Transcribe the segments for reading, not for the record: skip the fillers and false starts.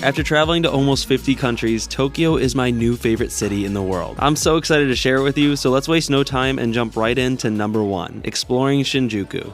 After traveling to almost 50 countries, Tokyo is my new favorite city in the world. I'm so excited to share it with you, so let's waste no time and jump right into number 1, exploring Shinjuku.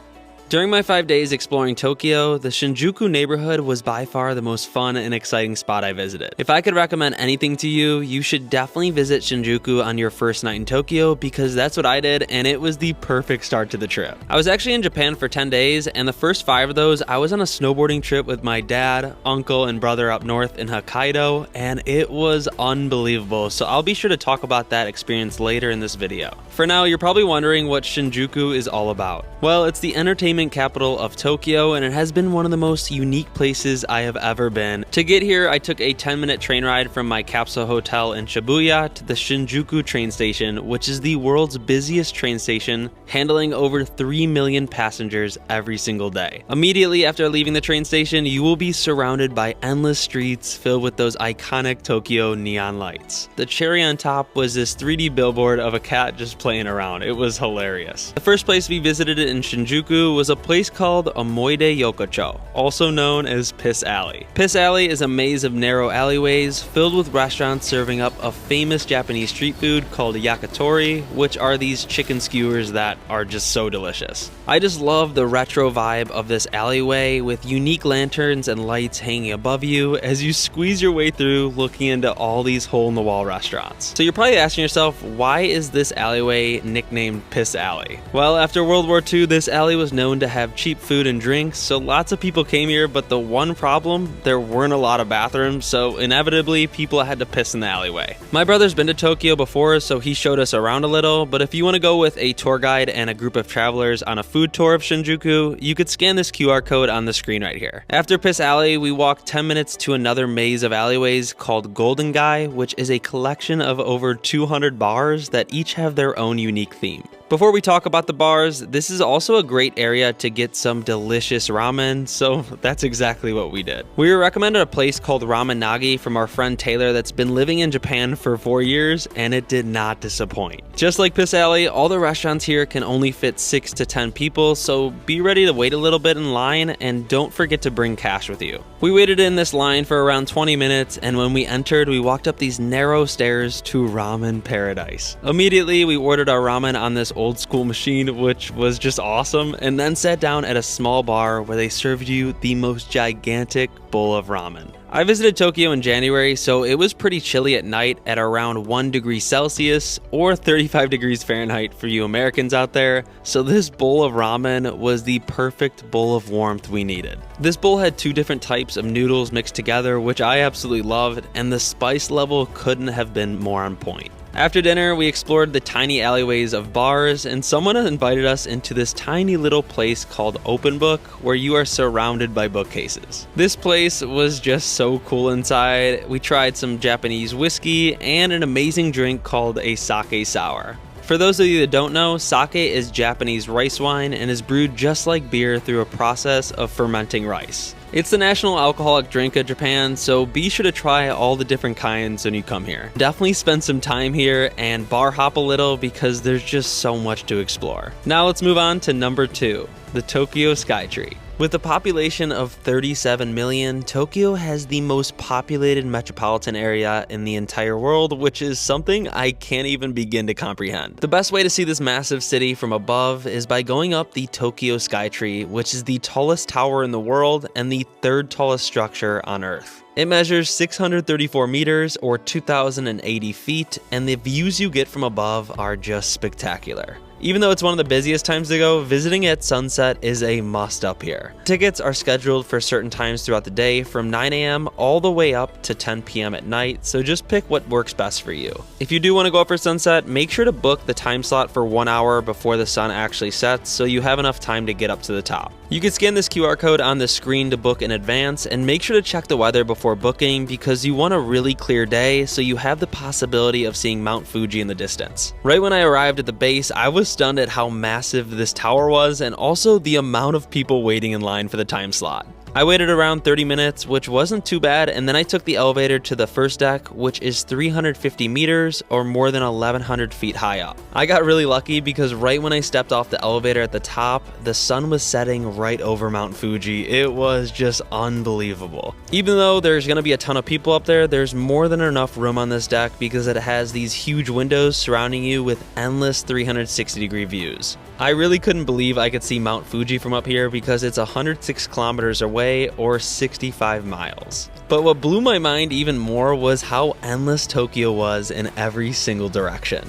During my 5 days exploring Tokyo, the Shinjuku neighborhood was by far the most fun and exciting spot I visited. If I could recommend anything to you, you should definitely visit Shinjuku on your first night in Tokyo because that's what I did and it was the perfect start to the trip. I was actually in Japan for 10 days and the first 5 of those I was on a snowboarding trip with my dad, uncle, and brother up north in Hokkaido and it was unbelievable, so I'll be sure to talk about that experience later in this video. For now, you're probably wondering what Shinjuku is all about. Well, it's the entertainment capital of Tokyo and it has been one of the most unique places I have ever been. To get here, I took a 10-minute train ride from my capsule hotel in Shibuya to the Shinjuku train station, which is the world's busiest train station, handling over 3 million passengers every single day. Immediately after leaving the train station, you will be surrounded by endless streets filled with those iconic Tokyo neon lights. The cherry on top was this 3D billboard of a cat just playing around. It was hilarious. The first place we visited in Shinjuku was a place called Omoide Yokocho, also known as Piss Alley. Piss Alley is a maze of narrow alleyways filled with restaurants serving up a famous Japanese street food called yakitori, which are these chicken skewers that are just so delicious. I just love the retro vibe of this alleyway with unique lanterns and lights hanging above you as you squeeze your way through looking into all these hole-in-the-wall restaurants. So you're probably asking yourself, why is this alleyway nicknamed Piss Alley? Well, after World War II, this alley was known to have cheap food and drinks, so lots of people came here, but the one problem, there weren't a lot of bathrooms, so inevitably people had to piss in the alleyway. My brother's been to Tokyo before, so he showed us around a little, but if you want to go with a tour guide and a group of travelers on a food tour of Shinjuku, you could scan this QR code on the screen right here. After Piss Alley, we walked 10 minutes to another maze of alleyways called Golden Guy, which is a collection of over 200 bars that each have their own unique theme. Before we talk about the bars, this is also a great area to get some delicious ramen, so that's exactly what we did. We were recommended a place called Ramen Nagi from our friend Taylor that's been living in Japan for 4 years, and it did not disappoint. Just like Piss Alley, all the restaurants here can only fit 6 to 10 people, so be ready to wait a little bit in line and don't forget to bring cash with you. We waited in this line for around 20 minutes, and when we entered, we walked up these narrow stairs to ramen paradise. Immediately, we ordered our ramen on this old school machine, which was just awesome, and then sat down at a small bar where they served you the most gigantic bowl of ramen. I visited Tokyo in January, so it was pretty chilly at night at around 1 degree Celsius or 35 degrees Fahrenheit for you Americans out there, so this bowl of ramen was the perfect bowl of warmth we needed. This bowl had 2 different types of noodles mixed together, which I absolutely loved, and the spice level couldn't have been more on point. After dinner, we explored the tiny alleyways of bars, and someone invited us into this tiny little place called Open Book, where you are surrounded by bookcases. This place was just so cool inside. We tried some Japanese whiskey and an amazing drink called a sake sour. For those of you that don't know, sake is Japanese rice wine and is brewed just like beer through a process of fermenting rice. It's the national alcoholic drink of Japan, so be sure to try all the different kinds when you come here. Definitely spend some time here and bar hop a little because there's just so much to explore. Now let's move on to number 2, the Tokyo Skytree. With a population of 37 million, Tokyo has the most populated metropolitan area in the entire world, which is something I can't even begin to comprehend. The best way to see this massive city from above is by going up the Tokyo Skytree, which is the tallest tower in the world and the 3rd tallest structure on Earth. It measures 634 meters or 2,080 feet, and the views you get from above are just spectacular. Even though it's one of the busiest times to go, visiting at sunset is a must up here. Tickets are scheduled for certain times throughout the day from 9 a.m. all the way up to 10 p.m. at night, so just pick what works best for you. If you do want to go up for sunset, make sure to book the time slot for 1 hour before the sun actually sets so you have enough time to get up to the top. You can scan this QR code on the screen to book in advance, and make sure to check the weather before booking because you want a really clear day so you have the possibility of seeing Mount Fuji in the distance. Right when I arrived at the base, I was stunned at how massive this tower was and also the amount of people waiting in line for the time slot. I waited around 30 minutes, which wasn't too bad, and then I took the elevator to the first deck, which is 350 meters or more than 1,100 feet high up. I got really lucky because right when I stepped off the elevator at the top, the sun was setting right over Mount Fuji. It was just unbelievable. Even though there's gonna be a ton of people up there, there's more than enough room on this deck because it has these huge windows surrounding you with endless 360-degree views. I really couldn't believe I could see Mount Fuji from up here because it's 106 kilometers away or 65 miles. But what blew my mind even more was how endless Tokyo was in every single direction.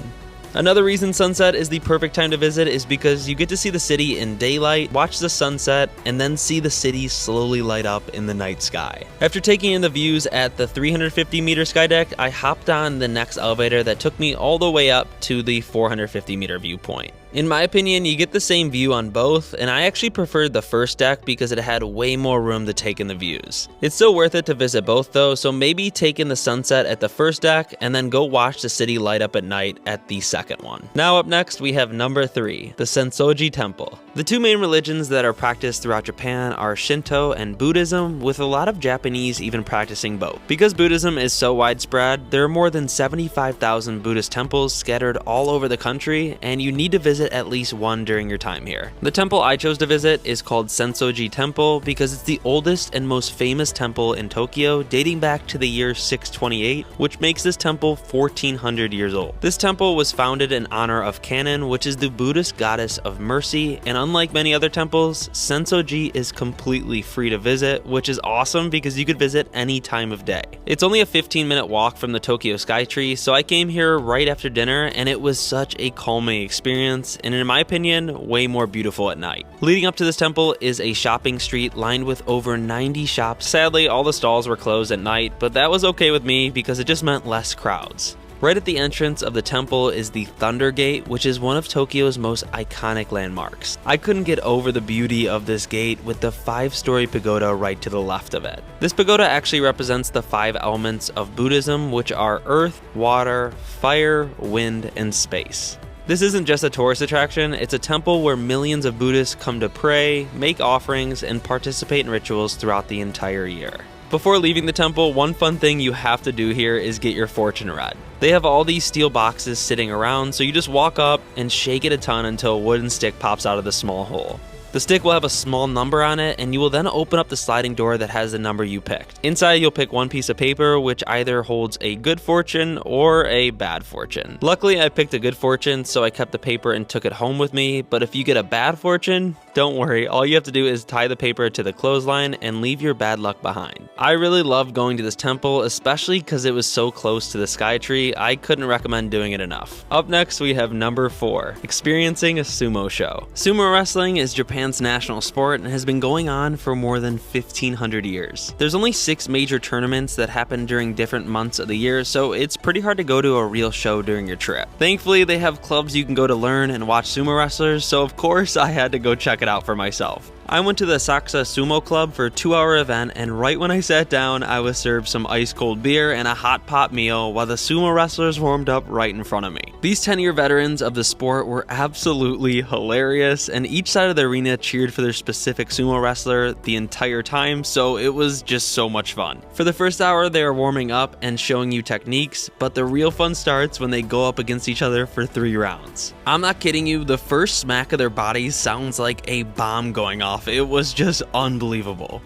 Another reason sunset is the perfect time to visit is because you get to see the city in daylight, watch the sunset, and then see the city slowly light up in the night sky. After taking in the views at the 350-meter sky deck, I hopped on the next elevator that took me all the way up to the 450-meter viewpoint. In my opinion, you get the same view on both, and I actually preferred the first deck because it had way more room to take in the views. It's still worth it to visit both though, so maybe take in the sunset at the first deck and then go watch the city light up at night at the second one. Now up next, we have number 3, the Sensoji Temple. The two main religions that are practiced throughout Japan are Shinto and Buddhism, with a lot of Japanese even practicing both. Because Buddhism is so widespread, there are more than 75,000 Buddhist temples scattered all over the country, and you need to visit at least one during your time here. The temple I chose to visit is called Sensoji Temple because it's the oldest and most famous temple in Tokyo, dating back to the year 628, which makes this temple 1,400 years old. This temple was founded in honor of Kannon, which is the Buddhist goddess of mercy, and unlike many other temples, Sensoji is completely free to visit, which is awesome because you could visit any time of day. It's only a 15-minute walk from the Tokyo Skytree, so I came here right after dinner, and it was such a calming experience, and in my opinion, way more beautiful at night. Leading up to this temple is a shopping street lined with over 90 shops. Sadly, all the stalls were closed at night, but that was okay with me because it just meant less crowds. Right at the entrance of the temple is the Thunder Gate, which is one of Tokyo's most iconic landmarks. I couldn't get over the beauty of this gate with the 5-story pagoda right to the left of it. This pagoda actually represents the 5 elements of Buddhism, which are earth, water, fire, wind, and space. This isn't just a tourist attraction, it's a temple where millions of Buddhists come to pray, make offerings, and participate in rituals throughout the entire year. Before leaving the temple, one fun thing you have to do here is get your fortune read. They have all these steel boxes sitting around, so you just walk up and shake it a ton until a wooden stick pops out of the small hole. The stick will have a small number on it, and you will then open up the sliding door that has the number you picked. Inside, you'll pick one piece of paper, which either holds a good fortune or a bad fortune. Luckily, I picked a good fortune, so I kept the paper and took it home with me, but if you get a bad fortune, don't worry, all you have to do is tie the paper to the clothesline and leave your bad luck behind. I really loved going to this temple, especially because it was so close to the Skytree. I couldn't recommend doing it enough. Up next, we have number 4, experiencing a sumo show. Sumo wrestling is Japan's national sport and has been going on for more than 1,500 years. There's only 6 major tournaments that happen during different months of the year, so it's pretty hard to go to a real show during your trip. Thankfully, they have clubs you can go to learn and watch sumo wrestlers, so of course I had to go check it out for myself. I went to the Asakusa Sumo Club for a 2-hour event, and right when I sat down, I was served some ice-cold beer and a hot pot meal while the sumo wrestlers warmed up right in front of me. These 10-year veterans of the sport were absolutely hilarious, and each side of the arena cheered for their specific sumo wrestler the entire time, so it was just so much fun. For the first hour, they are warming up and showing you techniques, but the real fun starts when they go up against each other for 3 rounds. I'm not kidding you, the first smack of their bodies sounds like a bomb going off. It was just unbelievable.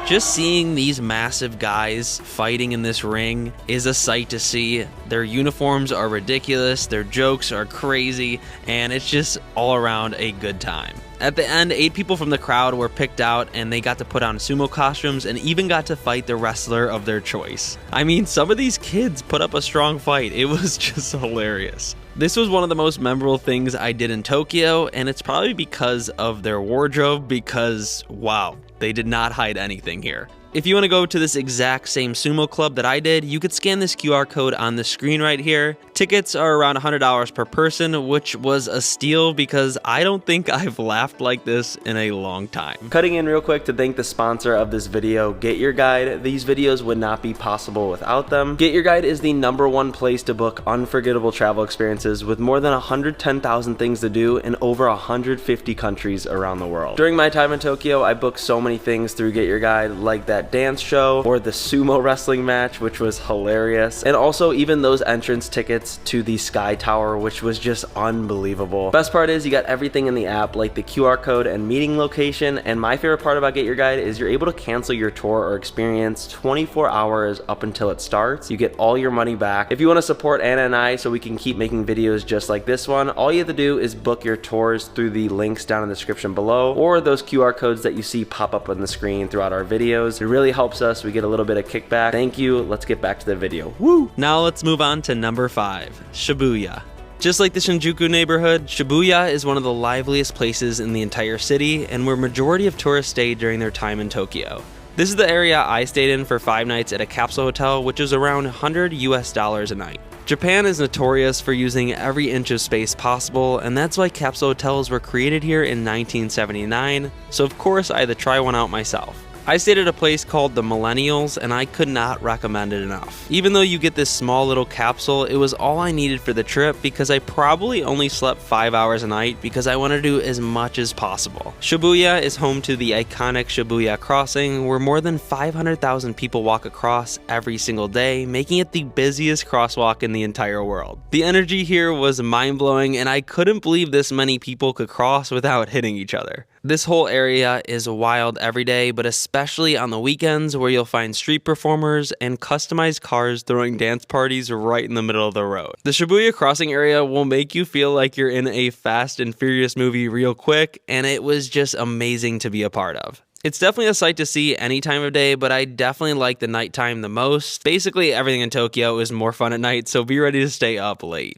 Just seeing these massive guys fighting in this ring is a sight to see. Their uniforms are ridiculous, their jokes are crazy, and it's just all around a good time. At the end, 8 people from the crowd were picked out and they got to put on sumo costumes and even got to fight the wrestler of their choice. I mean, some of these kids put up a strong fight. It was just hilarious. This was one of the most memorable things I did in Tokyo, and it's probably because of their wardrobe, because wow, they did not hide anything here. If you want to go to this exact same sumo club that I did, you could scan this QR code on the screen right here. Tickets are around $100 per person, which was a steal because I don't think I've laughed like this in a long time. Cutting in real quick to thank the sponsor of this video, Get Your Guide. These videos would not be possible without them. Get Your Guide is the #1 place to book unforgettable travel experiences with more than 110,000 things to do in over 150 countries around the world. During my time in Tokyo, I booked so many things through Get Your Guide, like that dance show or the sumo wrestling match, which was hilarious, and also even those entrance tickets to the Sky Tower, which was just unbelievable. Best part is you got everything in the app, like the QR code and meeting location, and my favorite part about Get Your Guide is you're able to cancel your tour or experience 24 hours up until it starts. You get all your money back. If you want to support Anna and I so we can keep making videos just like this one, all you have to do is book your tours through the links down in the description below, or those QR codes that you see pop up on the screen throughout our videos. It really helps us. We get a little bit of kickback. Thank you. Let's get back to the video. Woo! Now let's move on to number 5, Shibuya. Just like the Shinjuku neighborhood, Shibuya is one of the liveliest places in the entire city and where majority of tourists stay during their time in Tokyo. This is the area I stayed in for 5 nights at a capsule hotel, which is around $100 a night. Japan is notorious for using every inch of space possible, and that's why capsule hotels were created here in 1979, so of course I had to try one out myself. I stayed at a place called the Millennials, and I could not recommend it enough. Even though you get this small little capsule, it was all I needed for the trip because I probably only slept 5 hours a night because I wanted to do as much as possible. Shibuya is home to the iconic Shibuya crossing, where more than 500,000 people walk across every single day, making it the busiest crosswalk in the entire world. The energy here was mind-blowing, and I couldn't believe this many people could cross without hitting each other. This whole area is wild every day, but especially on the weekends where you'll find street performers and customized cars throwing dance parties right in the middle of the road. The Shibuya crossing area will make you feel like you're in a Fast and Furious movie real quick, and it was just amazing to be a part of. It's definitely a sight to see any time of day, but I definitely like the nighttime the most. Basically, everything in Tokyo is more fun at night, so be ready to stay up late.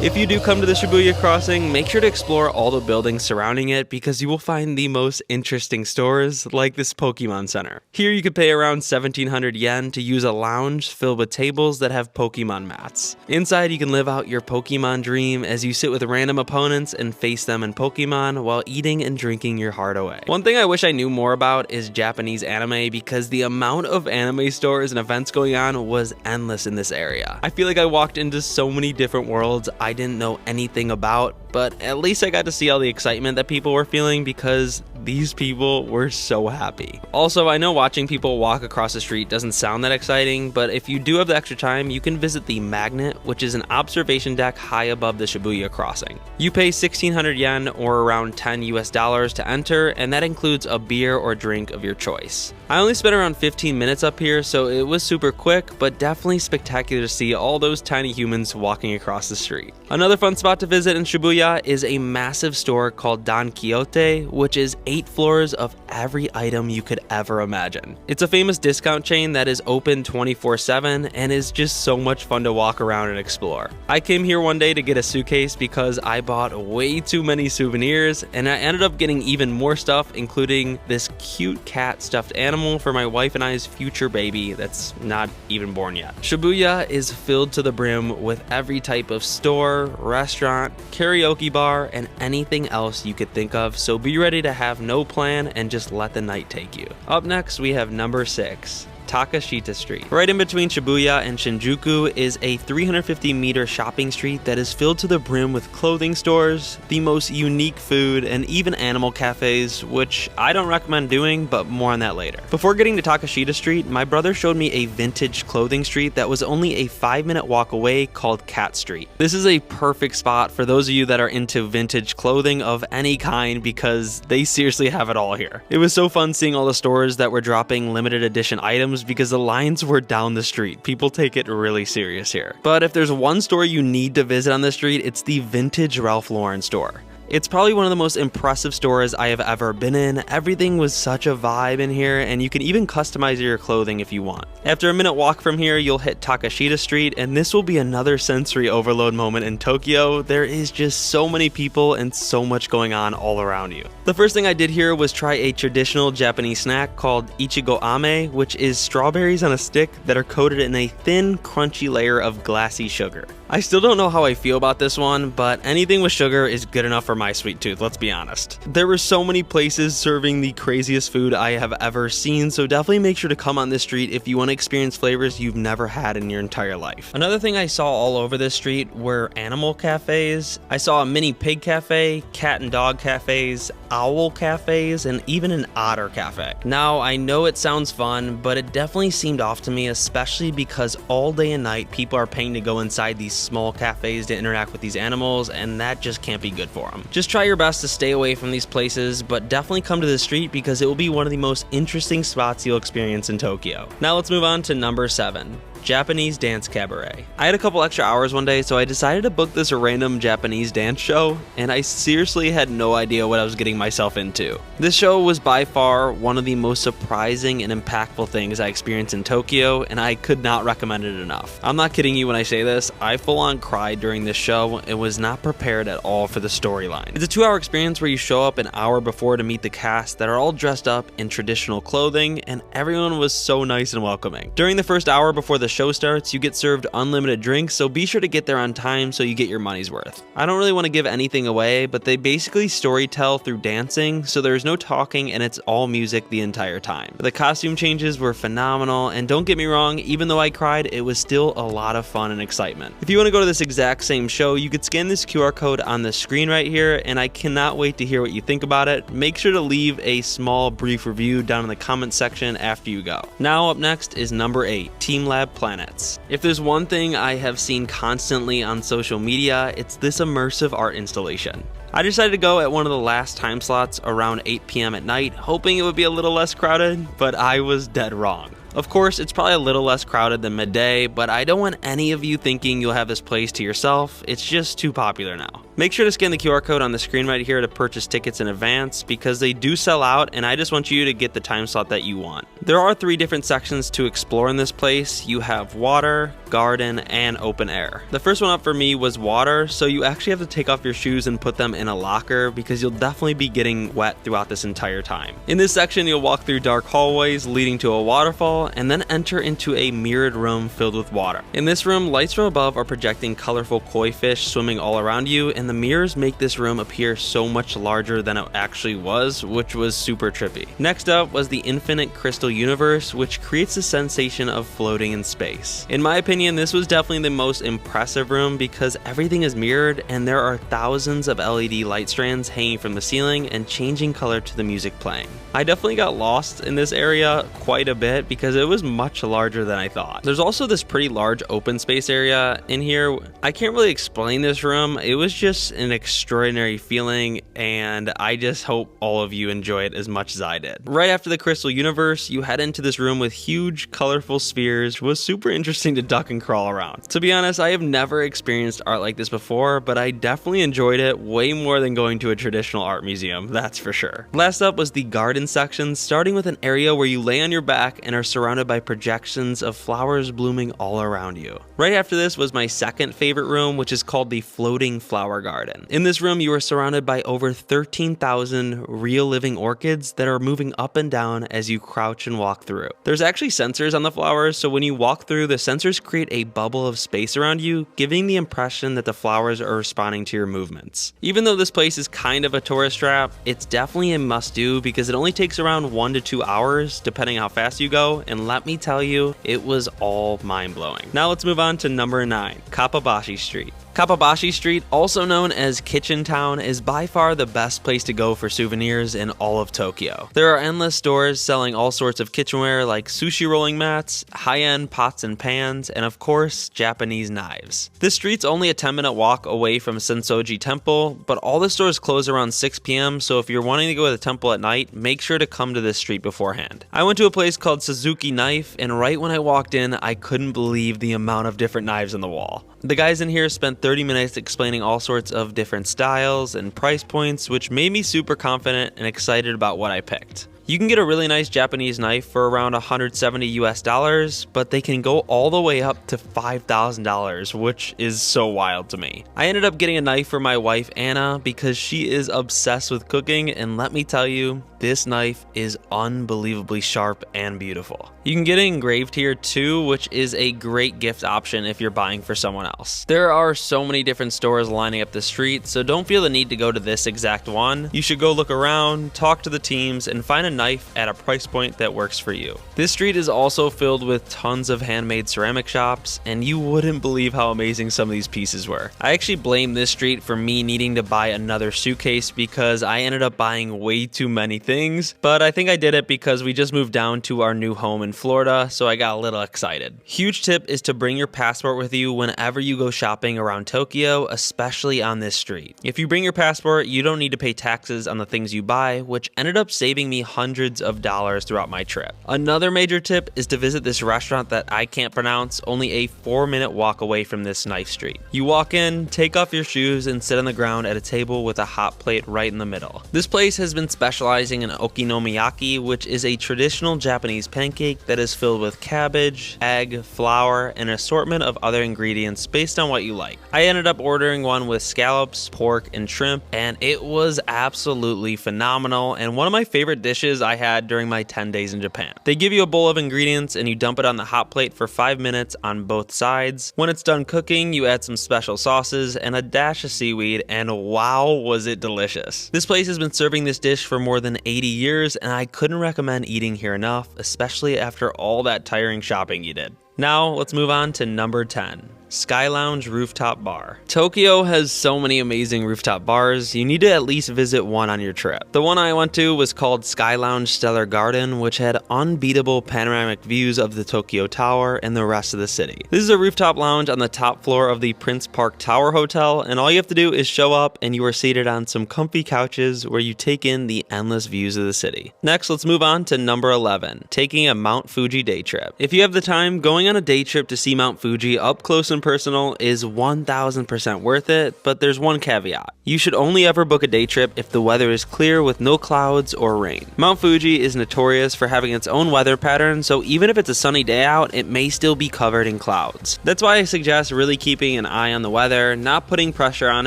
If you do come to the Shibuya crossing, make sure to explore all the buildings surrounding it because you will find the most interesting stores, like this Pokemon Center. Here you could pay around 1,700 yen to use a lounge filled with tables that have Pokemon mats. Inside you can live out your Pokemon dream as you sit with random opponents and face them in Pokemon while eating and drinking your heart away. One thing I wish I knew more about is Japanese anime because the amount of anime stores and events going on was endless in this area. I feel like I walked into so many different worlds I didn't know anything about, but at least I got to see all the excitement that people were feeling because these people were so happy. Also, I know watching people walk across the street doesn't sound that exciting, but if you do have the extra time, you can visit the Magnet, which is an observation deck high above the Shibuya crossing. You pay 1,600 yen or around $10 to enter, and that includes a beer or drink of your choice. I only spent around 15 minutes up here, so it was super quick, but definitely spectacular to see all those tiny humans walking across the street. Another fun spot to visit in Shibuya is a massive store called Don Quixote, which is 8 floors of every item you could ever imagine. It's a famous discount chain that is open 24/7 and is just so much fun to walk around and explore. I came here one day to get a suitcase because I bought way too many souvenirs, and I ended up getting even more stuff, including this cute cat stuffed animal for my wife and I's future baby that's not even born yet. Shibuya is filled to the brim with every type of store, restaurant, karaoke bar, and anything else you could think of, so be ready to have no plan and just let the night take you. Up next, we have number 6. Takeshita Street. Right in between Shibuya and Shinjuku is a 350-meter shopping street that is filled to the brim with clothing stores, the most unique food, and even animal cafes, which I don't recommend doing, but more on that later. Before getting to Takeshita Street, my brother showed me a vintage clothing street that was only a 5-minute walk away called Cat Street. This is a perfect spot for those of you that are into vintage clothing of any kind because they seriously have it all here. It was so fun seeing all the stores that were dropping limited edition items because the lines were down the street. People take it really serious here. But if there's one store you need to visit on the street, it's the vintage Ralph Lauren store. It's probably one of the most impressive stores I have ever been in. Everything was such a vibe in here, and you can even customize your clothing if you want. After a minute walk from here, you'll hit Takeshita Street, and this will be another sensory overload moment in Tokyo. There is just so many people and so much going on all around you. The first thing I did here was try a traditional Japanese snack called Ichigo Ame, which is strawberries on a stick that are coated in a thin, crunchy layer of glassy sugar. I still don't know how I feel about this one, but anything with sugar is good enough for my sweet tooth, let's be honest. There were so many places serving the craziest food I have ever seen, so definitely make sure to come on this street if you want to experience flavors you've never had in your entire life. Another thing I saw all over this street were animal cafes. I saw a mini pig cafe, cat and dog cafes, owl cafes, and even an otter cafe. Now, I know it sounds fun, but it definitely seemed off to me, especially because all day and night people are paying to go inside these small cafes to interact with these animals, and that just can't be good for them. Just try your best to stay away from these places, but definitely come to the street because it will be one of the most interesting spots you'll experience in Tokyo. Now let's move on to number 7. Japanese Dance Cabaret. I had a couple extra hours one day, so I decided to book this random Japanese dance show, and I seriously had no idea what I was getting myself into. This show was by far one of the most surprising and impactful things I experienced in Tokyo, and I could not recommend it enough. I'm not kidding you when I say this, I full on cried during this show and was not prepared at all for the storyline. It's a 2-hour experience where you show up an hour before to meet the cast that are all dressed up in traditional clothing, and everyone was so nice and welcoming. During the first hour before the show starts, you get served unlimited drinks, so be sure to get there on time so you get your money's worth. I don't really want to give anything away, but they basically storytell through dancing, so there's no talking and it's all music the entire time. The costume changes were phenomenal, and don't get me wrong, even though I cried, it was still a lot of fun and excitement. If you want to go to this exact same show, you could scan this QR code on the screen right here, and I cannot wait to hear what you think about it. Make sure to leave a small brief review down in the comment section after you go. Now up next is number 8, TeamLab Planets. If there's one thing I have seen constantly on social media, it's this immersive art installation. I decided to go at one of the last time slots around 8 p.m. at night, hoping it would be a little less crowded, but I was dead wrong. Of course, it's probably a little less crowded than midday, but I don't want any of you thinking you'll have this place to yourself. It's just too popular now. Make sure to scan the QR code on the screen right here to purchase tickets in advance because they do sell out, and I just want you to get the time slot that you want. There are 3 different sections to explore in this place. You have water, garden, and open air. The first one up for me was water, so you actually have to take off your shoes and put them in a locker because you'll definitely be getting wet throughout this entire time. In this section, you'll walk through dark hallways leading to a waterfall and then enter into a mirrored room filled with water. In this room, lights from above are projecting colorful koi fish swimming all around you, and the mirrors make this room appear so much larger than it actually was, which was super trippy. Next up was the infinite crystal universe, which creates a sensation of floating in space. In my opinion, this was definitely the most impressive room because everything is mirrored and there are thousands of LED light strands hanging from the ceiling and changing color to the music playing. I definitely got lost in this area quite a bit because it was much larger than I thought. There's also this pretty large open space area in here. I can't really explain this room. It was just an extraordinary feeling, and I just hope all of you enjoy it as much as I did. Right after the crystal universe, you head into this room with huge colorful spheres. It was super interesting to duck and crawl around. To be honest, I have never experienced art like this before, but I definitely enjoyed it way more than going to a traditional art museum, that's for sure. Last up was the garden section, starting with an area where you lay on your back and are surrounded by projections of flowers blooming all around you. Right after this was my second favorite room, which is called the floating flower garden. In this room, you are surrounded by over 13,000 real living orchids that are moving up and down as you crouch and walk through. There's actually sensors on the flowers, so when you walk through, the sensors create a bubble of space around you, giving the impression that the flowers are responding to your movements. Even though this place is kind of a tourist trap, it's definitely a must-do because it only takes around 1 to 2 hours, depending how fast you go, and let me tell you, it was all mind-blowing. Now let's move on to number 9, Kappabashi Street. Kappabashi Street, also known as Kitchen Town, is by far the best place to go for souvenirs in all of Tokyo. There are endless stores selling all sorts of kitchenware like sushi rolling mats, high-end pots and pans, and of course, Japanese knives. This street's only a 10-minute walk away from Sensoji Temple, but all the stores close around 6 p.m., so if you're wanting to go to the temple at night, make sure to come to this street beforehand. I went to a place called Suzuki Knife, and right when I walked in, I couldn't believe the amount of different knives on the wall. The guys in here spent 30 minutes explaining all sorts of different styles and price points, which made me super confident and excited about what I picked. You can get a really nice Japanese knife for around $170 US, but they can go all the way up to $5,000, which is so wild to me. I ended up getting a knife for my wife Anna because she is obsessed with cooking, and let me tell you, this knife is unbelievably sharp and beautiful. You can get it engraved here too, which is a great gift option if you're buying for someone else. There are so many different stores lining up the street, so don't feel the need to go to this exact one. You should go look around, talk to the teams, and find a knife at a price point that works for you. This street is also filled with tons of handmade ceramic shops, and you wouldn't believe how amazing some of these pieces were. I actually blame this street for me needing to buy another suitcase because I ended up buying way too many things, but I think I did it because we just moved down to our new home in Florida, so I got a little excited. Huge tip is to bring your passport with you whenever you go shopping around Tokyo, especially on this street. If you bring your passport, you don't need to pay taxes on the things you buy, which ended up saving me hundreds of dollars throughout my trip. Another major tip is to visit this restaurant that I can't pronounce, only a 4-minute walk away from this knife street. You walk in, take off your shoes, and sit on the ground at a table with a hot plate right in the middle. This place has been specializing in okonomiyaki, which is a traditional Japanese pancake that is filled with cabbage, egg, flour, and an assortment of other ingredients based on what you like. I ended up ordering one with scallops, pork, and shrimp, and it was absolutely phenomenal and one of my favorite dishes I had during my 10 days in Japan. They give you a bowl of ingredients and you dump it on the hot plate for 5 minutes on both sides. When it's done cooking, you add some special sauces and a dash of seaweed, and wow, was it delicious. This place has been serving this dish for more than 80 years, and I couldn't recommend eating here enough, especially after all that tiring shopping you did. Now, let's move on to number 10. Sky Lounge Rooftop Bar. Tokyo has so many amazing rooftop bars, you need to at least visit one on your trip. The one I went to was called Sky Lounge Stellar Garden, which had unbeatable panoramic views of the Tokyo Tower and the rest of the city. This is a rooftop lounge on the top floor of the Prince Park Tower Hotel, and all you have to do is show up and you are seated on some comfy couches where you take in the endless views of the city. Next, let's move on to number 11, taking a Mt.Fuji Day Trip. If you have the time, going on a day trip to see Mount Fuji up close and personal is 1000% worth it, but there's one caveat. You should only ever book a day trip if the weather is clear with no clouds or rain. Mount Fuji is notorious for having its own weather pattern, so even if it's a sunny day out, it may still be covered in clouds. That's why I suggest really keeping an eye on the weather, not putting pressure on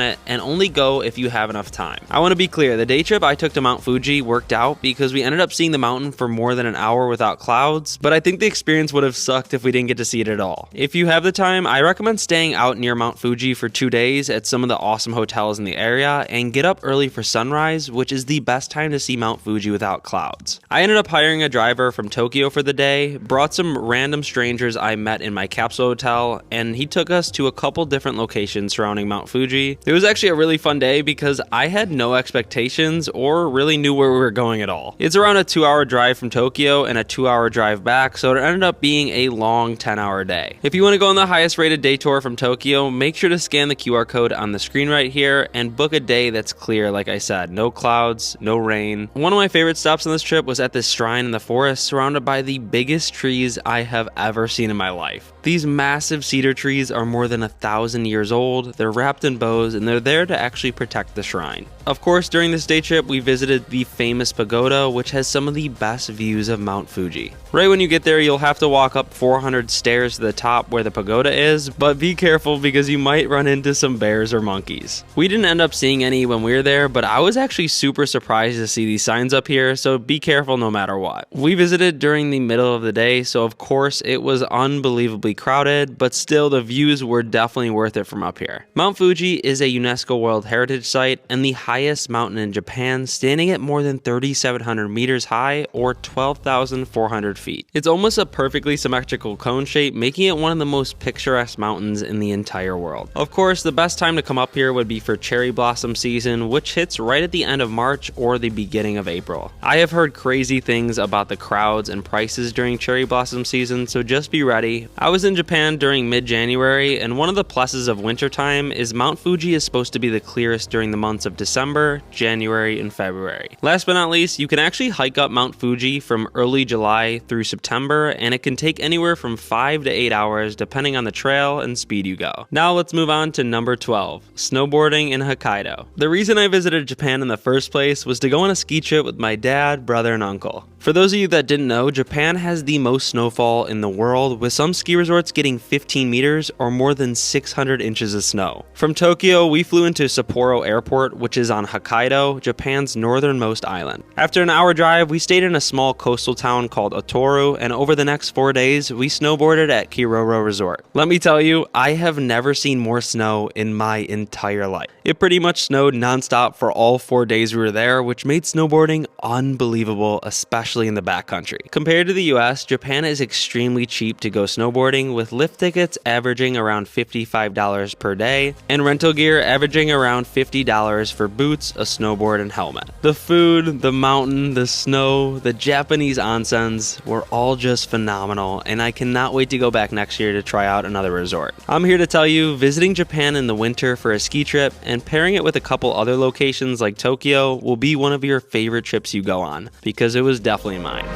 it, and only go if you have enough time. I want to be clear, the day trip I took to Mount Fuji worked out because we ended up seeing the mountain for more than an hour without clouds, but I think the experience would have sucked if we didn't get to see it at all. If you have the time, I recommend staying out near Mount Fuji for 2 days at some of the awesome hotels in the area and get up early for sunrise, which is the best time to see Mount Fuji without clouds. I ended up hiring a driver from Tokyo for the day, brought some random strangers I met in my capsule hotel, and he took us to a couple different locations surrounding Mount Fuji. It was actually a really fun day because I had no expectations or really knew where we were going at all. It's around a 2-hour drive from Tokyo and a 2-hour drive back, so it ended up being a long 10-hour day. If you want to go on the highest rated day tour from Tokyo, make sure to scan the QR code on the screen right here and book a day that's clear, like I said. No clouds, no rain. One of my favorite stops on this trip was at this shrine in the forest surrounded by the biggest trees I have ever seen in my life. These massive cedar trees are more than 1,000 years old, they're wrapped in bows, and they're there to actually protect the shrine. Of course, during this day trip, we visited the famous pagoda, which has some of the best views of Mount Fuji. Right when you get there, you'll have to walk up 400 stairs to the top where the pagoda is, but be careful because you might run into some bears or monkeys. We didn't end up seeing any when we were there, but I was actually super surprised to see these signs up here, so be careful no matter what. We visited during the middle of the day, so of course it was unbelievably crowded, but still the views were definitely worth it from up here. Mount Fuji is a UNESCO World Heritage Site and the highest mountain in Japan, standing at more than 3,700 meters high or 12,400 feet. It's almost a perfectly symmetrical cone shape, making it one of the most picturesque mountains in the entire world. Of course, the best time to come up here would be for cherry blossom season, which hits right at the end of March or the beginning of April. I have heard crazy things about the crowds and prices during cherry blossom season, so just be ready. I was in Japan during mid-January, and one of the pluses of wintertime is Mount Fuji is supposed to be the clearest during the months of December, January, and February. Last but not least, you can actually hike up Mount Fuji from early July through September, and it can take anywhere from 5 to 8 hours depending on the trail, style and speed you go. Now let's move on to number 12, snowboarding in Hokkaido. The reason I visited Japan in the first place was to go on a ski trip with my dad, brother, and uncle. For those of you that didn't know, Japan has the most snowfall in the world, with some ski resorts getting 15 meters or more than 600 inches of snow. From Tokyo, we flew into Sapporo Airport, which is on Hokkaido, Japan's northernmost island. After an hour drive, we stayed in a small coastal town called Otoru, and over the next 4 days, we snowboarded at Kiroro Resort. Let me tell you, I have never seen more snow in my entire life. It pretty much snowed nonstop for all 4 days we were there, which made snowboarding unbelievable, especially in the backcountry. Compared to the US, Japan is extremely cheap to go snowboarding, with lift tickets averaging around $55 per day, and rental gear averaging around $50 for boots, a snowboard, and helmet. The food, the mountain, the snow, the Japanese onsens were all just phenomenal, and I cannot wait to go back next year to try out another resort. I'm here to tell you, visiting Japan in the winter for a ski trip and pairing it with a couple other locations like Tokyo will be one of your favorite trips you go on, because it was definitely mine.